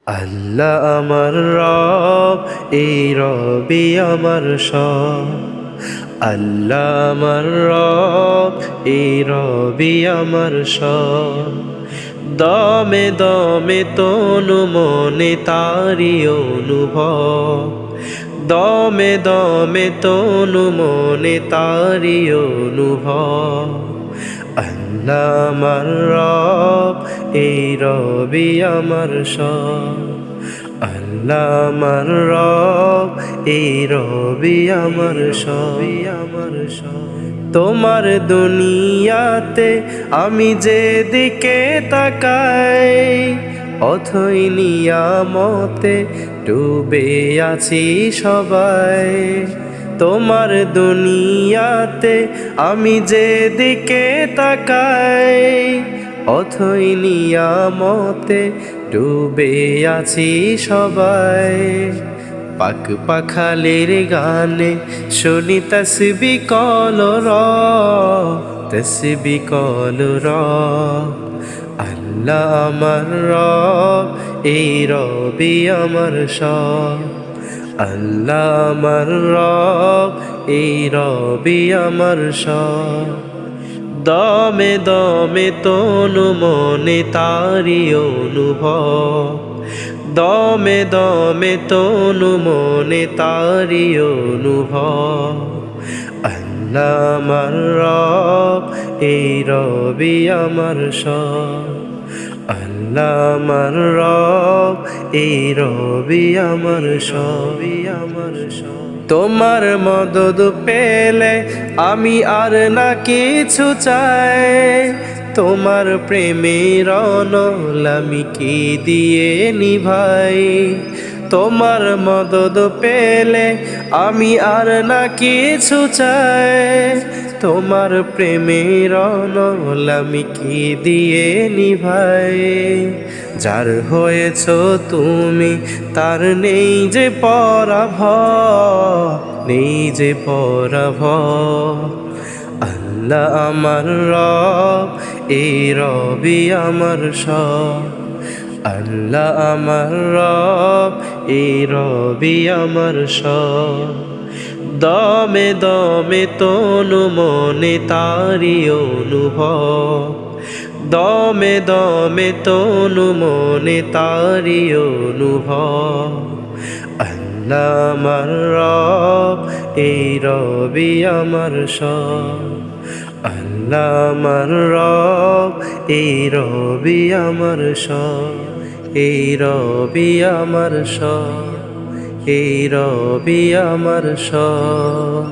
আল্লাহ আমার রব, এই রবি আমার সব। আল্লাহ আমার রব, এই রবি আমার সব। দমে দমে তনু মনে তারি অনুভব, দমে দমে তনু মনে তারি অনুভব। আল্লাহ আমার রব, এই রবি আমার সব। আল্লাহ আমার রব, এই রবি আমার সবই আমার সব। তোমার দুনিয়াতে আমি যেদিকে তাকাই, অথই নিয়ামতে ডুবে আছি সবাই। তোমার দুনিয়াতে আমি যেদিকে তাকাই, অথই নিয়ামতে ডুবে আছি সবাই। পাক পাখালির গানে শুনি তসবি কলর, তসবি কলর। আল্লাহ আমার রব, এই রবি আমার সব। আল্লাহ আমার রব, এই রবি আমার সব। দমে দমে তনু মনে তারি অনুভব, দমে দমে তনু মনে তারি অনুভব। আল্লাহ আমার রব, এই রবি আমার সব। আল্লাহ আমার রব, এই রবি আমার সবই আমার সব। তোমার মদদ পেলে আমি আর না কিছু চাই, তোমার প্রেমের অনল আমি কি দিয়ে নিভাই। তোমার মদদ পেলে আমি আর না কিছু চাই, তোমার প্রেমের অনল আমি কি দিয়ে নিভাই। যার হয়েছ তুমি তার নেই যে পরাভব, নেই যে পরাভব। আল্লাহ আমার রব, এই রবি আমার সব। আল্লাহ আমার রব, এই রবি আমার সব। দমে দমে তনু মনে তারি অনুভব, দমে দমে তনু মনে তারি অনুভব। আল্লাহ আমার রব, এই রবি আমার সব। আল্লাহ আমার রব, এই রবি আমার সব। এই রবি আমার সব, এই রবি আমার সব।